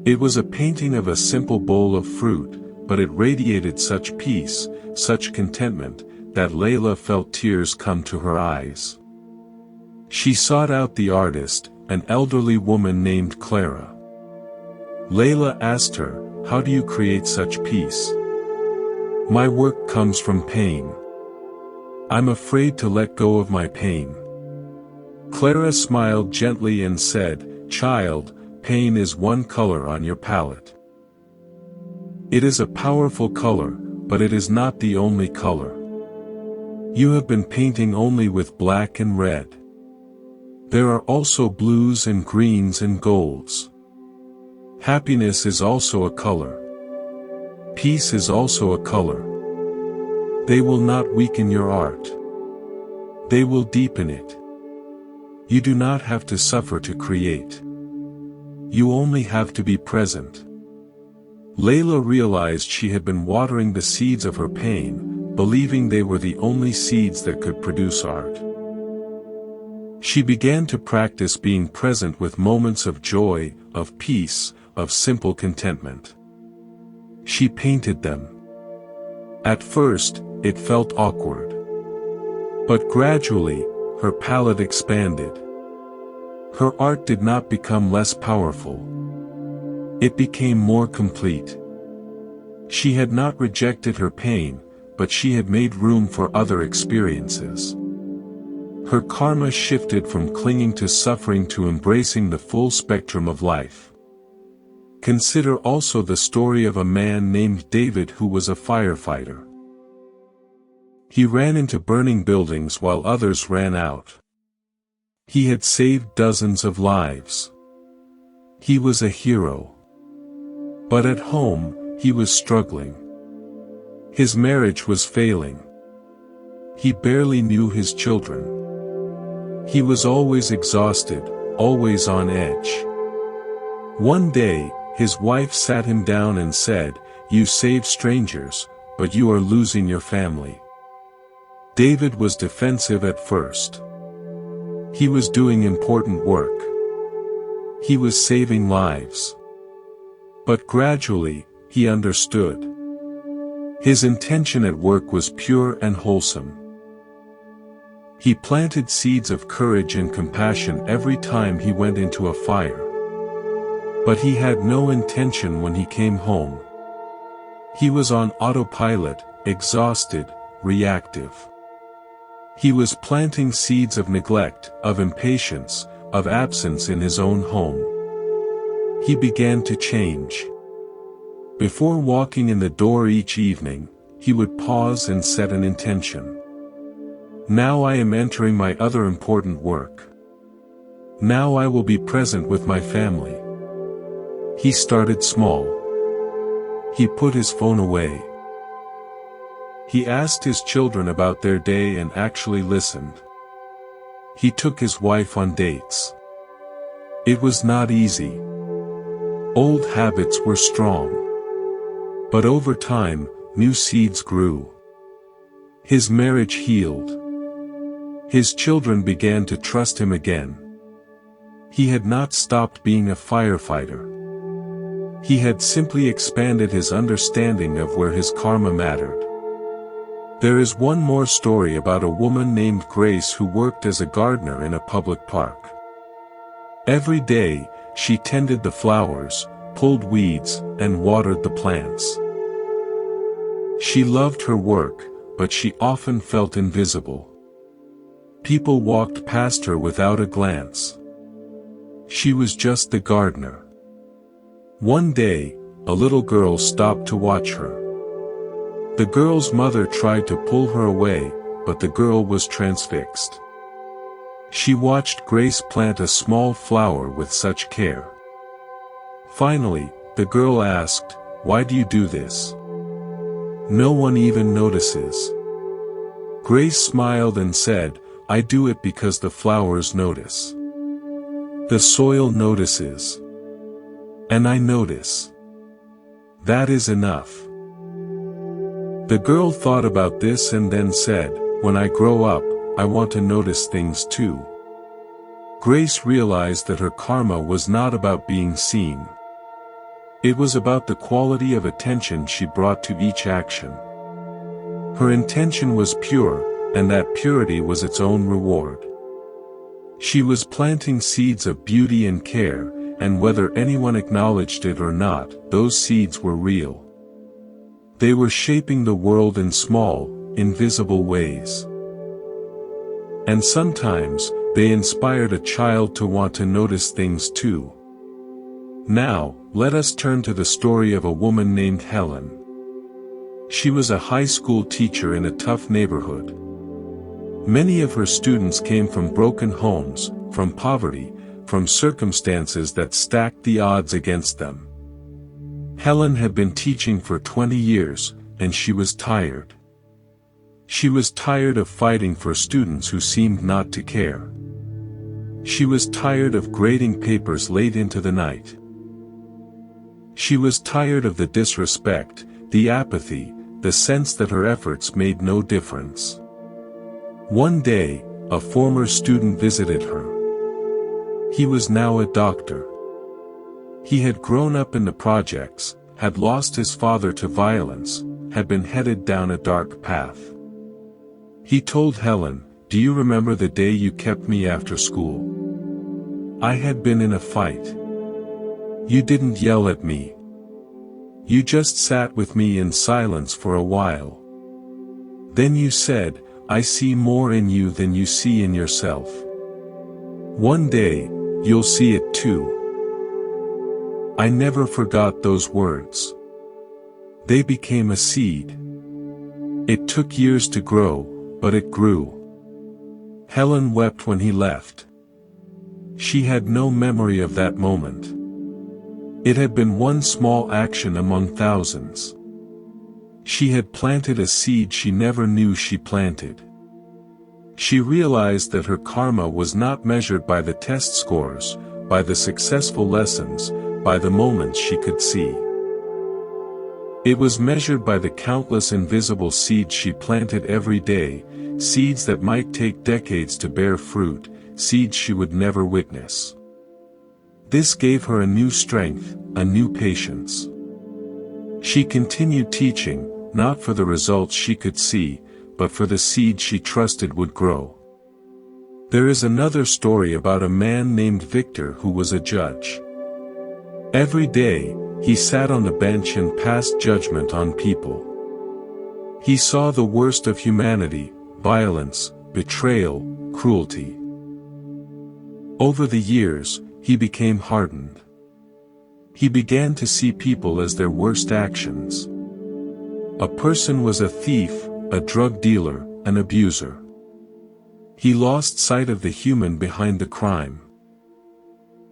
Speaker 1: It was a painting of a simple bowl of fruit, but it radiated such peace, such contentment, that Layla felt tears come to her eyes. She sought out the artist, an elderly woman named Clara. Layla asked her, "How do you create such peace?" "My work comes from pain. I'm afraid to let go of my pain." Clara smiled gently and said, "Child, pain is one color on your palette. It is a powerful color, but it is not the only color. You have been painting only with black and red. There are also blues and greens and golds. Happiness is also a color. Peace is also a color. They will not weaken your art. They will deepen it. You do not have to suffer to create. You only have to be present." Layla realized she had been watering the seeds of her pain, believing they were the only seeds that could produce art. She began to practice being present with moments of joy, of peace, of simple contentment. She painted them. At first, it felt awkward. But gradually, her palette expanded. Her art did not become less powerful. It became more complete. She had not rejected her pain, but she had made room for other experiences. Her karma shifted from clinging to suffering to embracing the full spectrum of life. Consider also the story of a man named David who was a firefighter. He ran into burning buildings while others ran out. He had saved dozens of lives. He was a hero. But at home, he was struggling. His marriage was failing. He barely knew his children. He was always exhausted, always on edge. One day, his wife sat him down and said, "You save strangers, but you are losing your family." David was defensive at first. He was doing important work. He was saving lives. But gradually, he understood. His intention at work was pure and wholesome. He planted seeds of courage and compassion every time he went into a fire. But he had no intention when he came home. He was on autopilot, exhausted, reactive. He was planting seeds of neglect, of impatience, of absence in his own home. He began to change. Before walking in the door each evening, he would pause and set an intention. Now I am entering my other important work. Now I will be present with my family. He started small. He put his phone away. He asked his children about their day and actually listened. He took his wife on dates. It was not easy. Old habits were strong. But over time, new seeds grew. His marriage healed. His children began to trust him again. He had not stopped being a firefighter. He had simply expanded his understanding of where his karma mattered. There is one more story about a woman named Grace who worked as a gardener in a public park. Every day, she tended the flowers, pulled weeds, and watered the plants. She loved her work, but she often felt invisible. People walked past her without a glance. She was just the gardener. One day, a little girl stopped to watch her. The girl's mother tried to pull her away, but the girl was transfixed. She watched Grace plant a small flower with such care. Finally, the girl asked, "Why do you do this? No one even notices." Grace smiled and said, "I do it because the flowers notice. The soil notices. And I notice. That is enough." The girl thought about this and then said, "When I grow up, I want to notice things too." Grace realized that her karma was not about being seen. It was about the quality of attention she brought to each action. Her intention was pure, and that purity was its own reward. She was planting seeds of beauty and care, and whether anyone acknowledged it or not, those seeds were real. They were shaping the world in small, invisible ways. And sometimes, they inspired a child to want to notice things too. Now, let us turn to the story of a woman named Helen. She was a high school teacher in a tough neighborhood. Many of her students came from broken homes, from poverty, from circumstances that stacked the odds against them. Helen had been teaching for 20 years, and she was tired. She was tired of fighting for students who seemed not to care. She was tired of grading papers late into the night. She was tired of the disrespect, the apathy, the sense that her efforts made no difference. One day, a former student visited her. He was now a doctor. He had grown up in the projects, had lost his father to violence, had been headed down a dark path. He told Helen, "Do you remember the day you kept me after school? I had been in a fight. You didn't yell at me. You just sat with me in silence for a while. Then you said, 'I see more in you than you see in yourself. One day, you'll see it too.'" I never forgot those words. They became a seed. It took years to grow, but it grew. Helen wept when he left. She had no memory of that moment. It had been one small action among thousands. She had planted a seed she never knew she planted. She realized that her karma was not measured by the test scores, by the successful lessons, by the moments she could see. It was measured by the countless invisible seeds she planted every day, seeds that might take decades to bear fruit, seeds she would never witness. This gave her a new strength, a new patience. She continued teaching, not for the results she could see, but for the seed she trusted would grow. There is another story about a man named Victor who was a judge. Every day, he sat on the bench and passed judgment on people. He saw the worst of humanity, violence, betrayal, cruelty. Over the years, he became hardened. He began to see people as their worst actions. A person was a thief, a drug dealer, an abuser. He lost sight of the human behind the crime.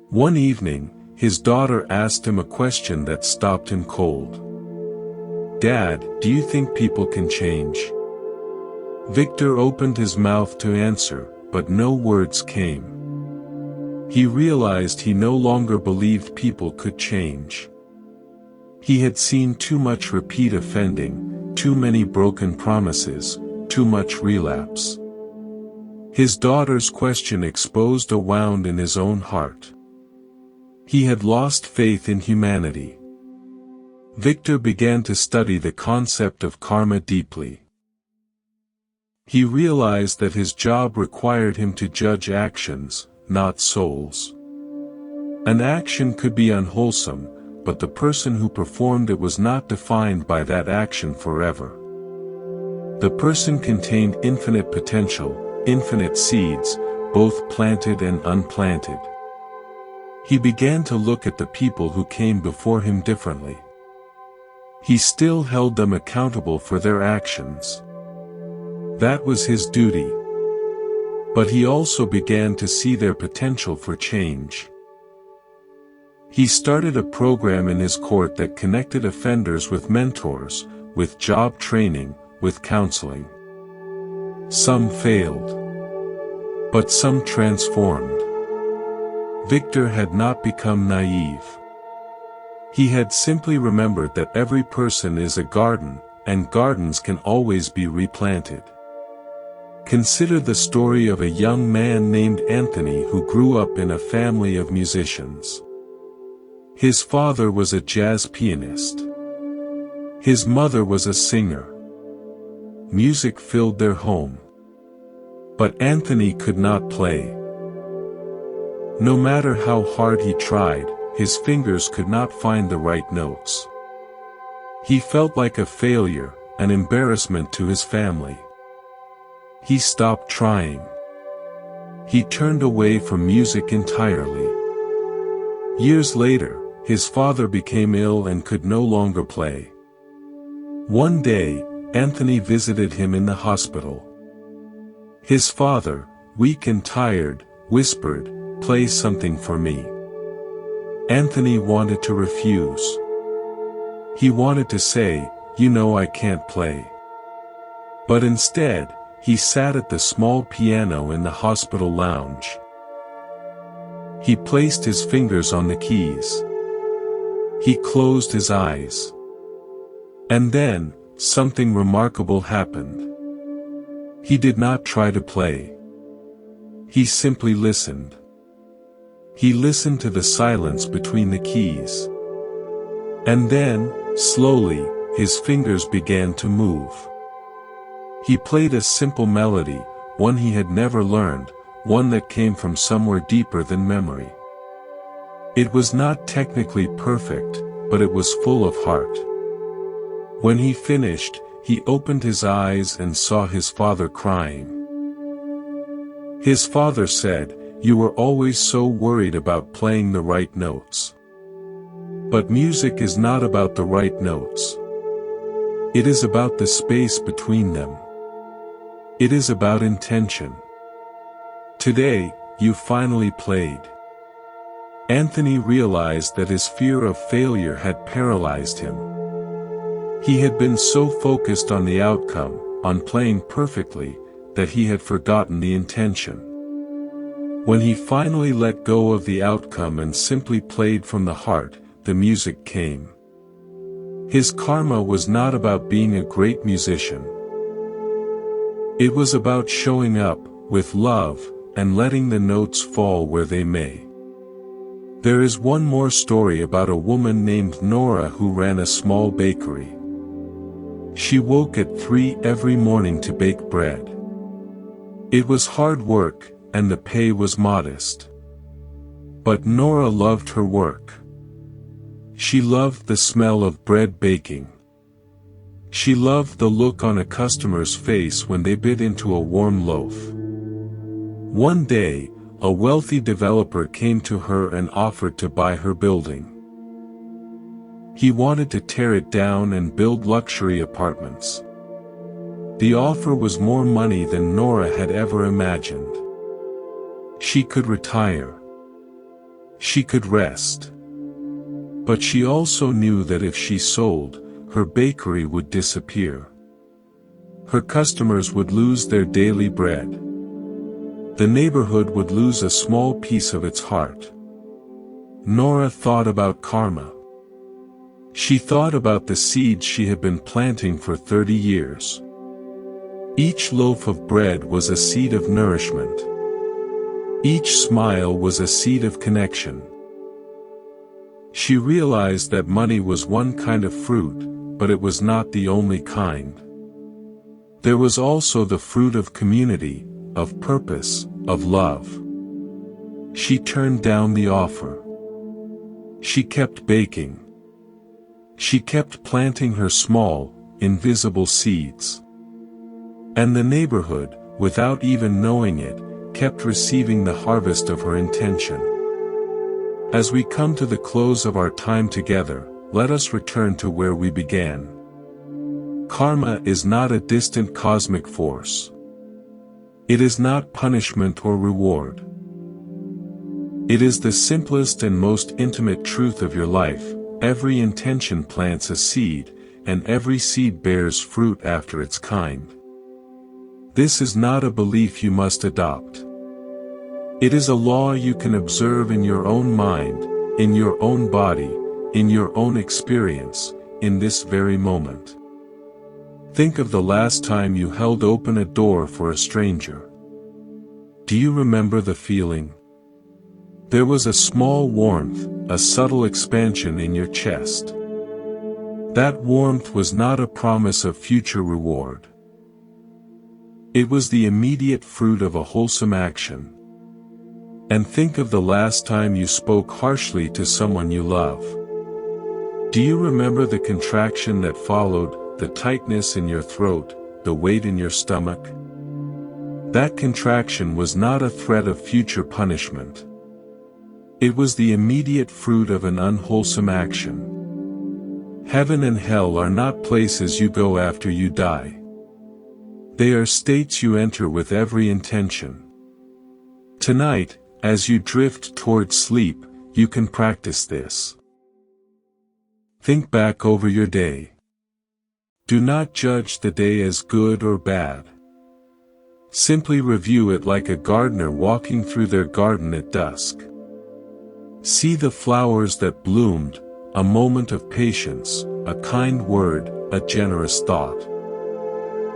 Speaker 1: One evening, his daughter asked him a question that stopped him cold. Dad, do you think people can change? Victor opened his mouth to answer, but no words came. He realized he no longer believed people could change. He had seen too much repeat offending, too many broken promises, too much relapse. His daughter's question exposed a wound in his own heart. He had lost faith in humanity. Victor began to study the concept of karma deeply. He realized that his job required him to judge actions, not souls. An action could be unwholesome, but the person who performed it was not defined by that action forever. The person contained infinite potential, infinite seeds, both planted and unplanted. He began to look at the people who came before him differently. He still held them accountable for their actions. That was his duty. But he also began to see their potential for change. He started a program in his court that connected offenders with mentors, with job training, with counseling. Some failed. But some transformed. Victor had not become naive. He had simply remembered that every person is a garden, and gardens can always be replanted. Consider the story of a young man named Anthony who grew up in a family of musicians. His father was a jazz pianist. His mother was a singer. Music filled their home. But Anthony could not play. No matter how hard he tried, his fingers could not find the right notes. He felt like a failure, an embarrassment to his family. He stopped trying. He turned away from music entirely. Years later, his father became ill and could no longer play. One day, Anthony visited him in the hospital. His father, weak and tired, whispered, "Play something for me." Anthony wanted to refuse. He wanted to say, "You know I can't play." But instead, he sat at the small piano in the hospital lounge. He placed his fingers on the keys. He closed his eyes. And then, something remarkable happened. He did not try to play. He simply listened. He listened to the silence between the keys. And then, slowly, his fingers began to move. He played a simple melody, one he had never learned, one that came from somewhere deeper than memory. It was not technically perfect, but it was full of heart. When he finished, he opened his eyes and saw his father crying. His father said, "You were always so worried about playing the right notes." But music is not about the right notes. It is about the space between them. It is about intention. Today, you finally played. Anthony realized that his fear of failure had paralyzed him. He had been so focused on the outcome, on playing perfectly, that he had forgotten the intention. When he finally let go of the outcome and simply played from the heart, the music came. His karma was not about being a great musician. It was about showing up, with love, and letting the notes fall where they may. There is one more story about a woman named Nora who ran a small bakery. She woke at 3 every morning to bake bread. It was hard work, and the pay was modest. But Nora loved her work. She loved the smell of bread baking. She loved the look on a customer's face when they bit into a warm loaf. One day, a wealthy developer came to her and offered to buy her building. He wanted to tear it down and build luxury apartments. The offer was more money than Nora had ever imagined. She could retire. She could rest. But she also knew that if she sold, her bakery would disappear. Her customers would lose their daily bread. The neighborhood would lose a small piece of its heart. Nora thought about karma. She thought about the seeds she had been planting for 30 years. Each loaf of bread was a seed of nourishment. Each smile was a seed of connection. She realized that money was one kind of fruit, but it was not the only kind. There was also the fruit of community, of purpose, of love. She turned down the offer. She kept baking. She kept planting her small, invisible seeds. And the neighborhood, without even knowing it, kept receiving the harvest of her intention. As we come to the close of our time together, let us return to where we began. Karma is not a distant cosmic force. It is not punishment or reward. It is the simplest and most intimate truth of your life. Every intention plants a seed, and every seed bears fruit after its kind. This is not a belief you must adopt. It is a law you can observe in your own mind, in your own body, in your own experience, in this very moment. Think of the last time you held open a door for a stranger. Do you remember the feeling? There was a small warmth, a subtle expansion in your chest. That warmth was not a promise of future reward. It was the immediate fruit of a wholesome action. And think of the last time you spoke harshly to someone you love. Do you remember the contraction that followed, the tightness in your throat, the weight in your stomach? That contraction was not a threat of future punishment. It was the immediate fruit of an unwholesome action. Heaven and hell are not places you go after you die. They are states you enter with every intention. Tonight, as you drift toward sleep, you can practice this. Think back over your day. Do not judge the day as good or bad. Simply review it like a gardener walking through their garden at dusk. See the flowers that bloomed, a moment of patience, a kind word, a generous thought.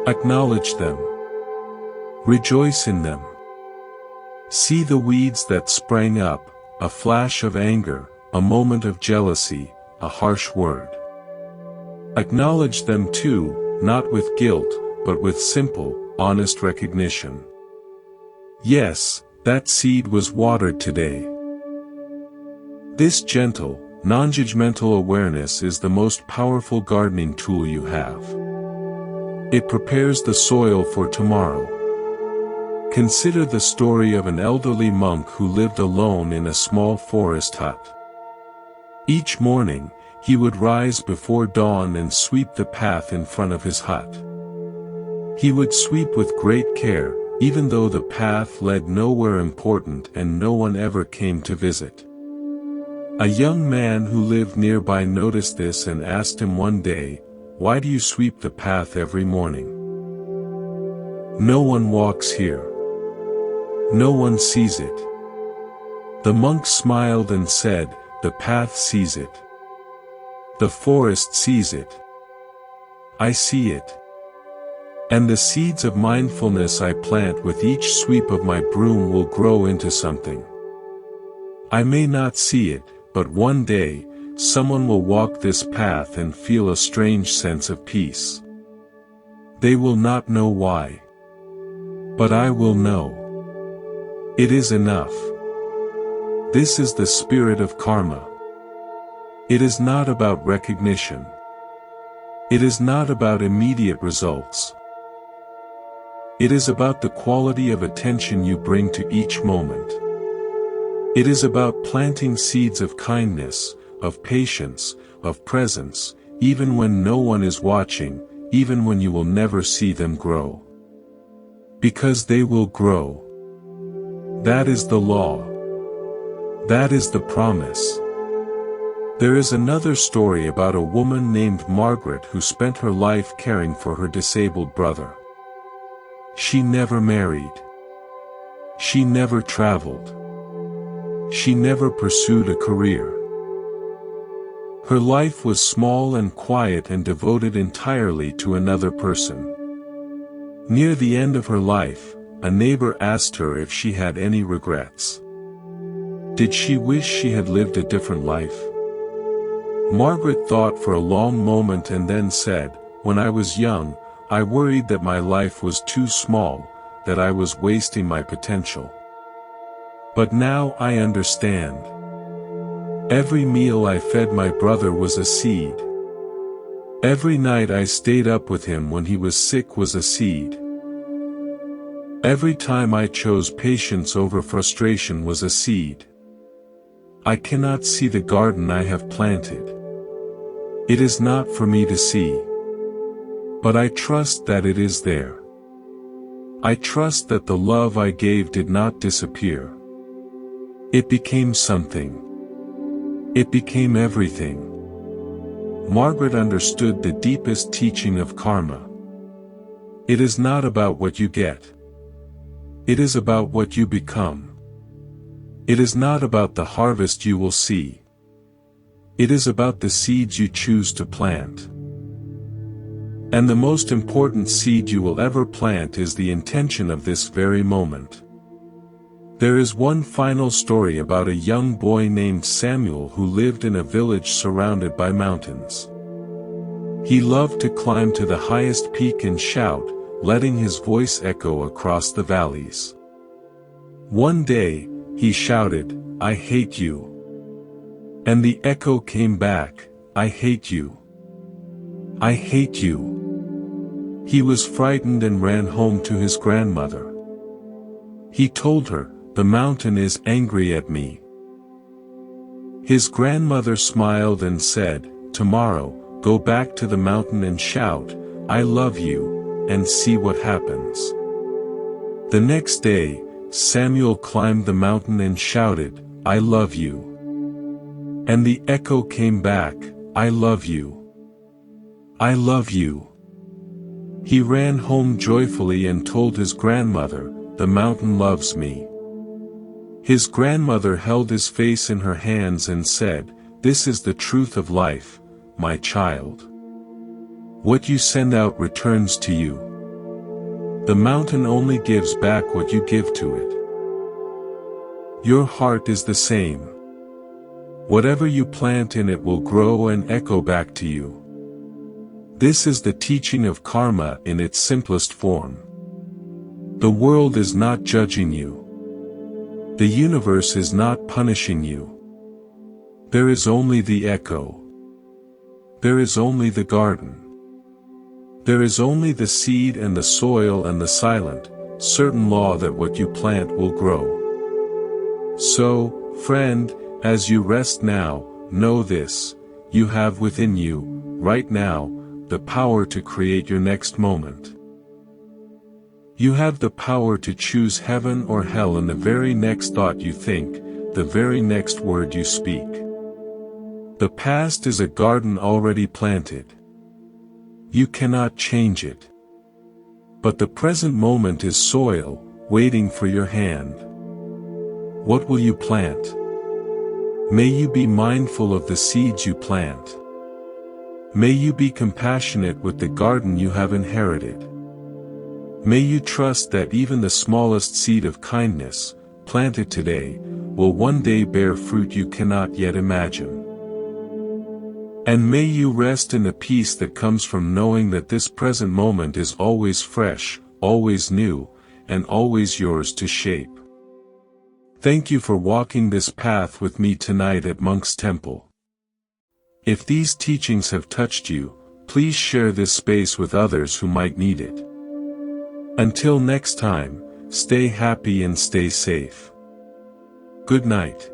Speaker 1: Acknowledge them. Rejoice in them. See the weeds that sprang up, a flash of anger, a moment of jealousy, a harsh word. Acknowledge them too, not with guilt, but with simple, honest recognition. Yes, that seed was watered today. This gentle, non-judgmental awareness is the most powerful gardening tool you have. It prepares the soil for tomorrow. Consider the story of an elderly monk who lived alone in a small forest hut. Each morning, he would rise before dawn and sweep the path in front of his hut. He would sweep with great care, even though the path led nowhere important and no one ever came to visit. A young man who lived nearby noticed this and asked him one day, "Why do you sweep the path every morning? No one walks here. No one sees it." The monk smiled and said, "The path sees it. The forest sees it. I see it. And the seeds of mindfulness I plant with each sweep of my broom will grow into something. I may not see it, but one day, someone will walk this path and feel a strange sense of peace. They will not know why. But I will know. It is enough." This is the spirit of karma. It is not about recognition. It is not about immediate results. It is about the quality of attention you bring to each moment. It is about planting seeds of kindness, of patience, of presence, even when no one is watching, even when you will never see them grow. Because they will grow. That is the law. That is the promise. There is another story about a woman named Margaret who spent her life caring for her disabled brother. She never married. She never traveled. She never pursued a career. Her life was small and quiet and devoted entirely to another person. Near the end of her life, a neighbor asked her if she had any regrets. Did she wish she had lived a different life? Margaret thought for a long moment and then said, "When I was young, I worried that my life was too small, that I was wasting my potential. But now I understand. Every meal I fed my brother was a seed. Every night I stayed up with him when he was sick was a seed. Every time I chose patience over frustration was a seed. I cannot see the garden I have planted. It is not for me to see. But I trust that it is there. I trust that the love I gave did not disappear. It became something. It became everything." Margaret understood the deepest teaching of karma. It is not about what you get. It is about what you become. It is not about the harvest you will see. It is about the seeds you choose to plant. And the most important seed you will ever plant is the intention of this very moment. There is one final story about a young boy named Samuel who lived in a village surrounded by mountains. He loved to climb to the highest peak and shout, letting his voice echo across the valleys. One day, he shouted, "I hate you." And the echo came back, "I hate you. I hate you." He was frightened and ran home to his grandmother. He told her, "The mountain is angry at me." His grandmother smiled and said, "Tomorrow, go back to the mountain and shout, 'I love you,' and see what happens." The next day, Samuel climbed the mountain and shouted, "I love you." And the echo came back, "I love you. I love you." He ran home joyfully and told his grandmother, "The mountain loves me." His grandmother held his face in her hands and said, "This is the truth of life, my child. What you send out returns to you. The mountain only gives back what you give to it. Your heart is the same. Whatever you plant in it will grow and echo back to you." This is the teaching of karma in its simplest form. The world is not judging you. The universe is not punishing you. There is only the echo. There is only the garden. There is only the seed and the soil and the silent, certain law that what you plant will grow. So, friend, as you rest now, know this: you have within you, right now, the power to create your next moment. You have the power to choose heaven or hell in the very next thought you think, the very next word you speak. The past is a garden already planted. You cannot change it. But the present moment is soil, waiting for your hand. What will you plant? May you be mindful of the seeds you plant. May you be compassionate with the garden you have inherited. May you trust that even the smallest seed of kindness, planted today, will one day bear fruit you cannot yet imagine. And may you rest in the peace that comes from knowing that this present moment is always fresh, always new, and always yours to shape. Thank you for walking this path with me tonight at Monk's Temple. If these teachings have touched you, please share this space with others who might need it. Until next time, stay happy and stay safe. Good night.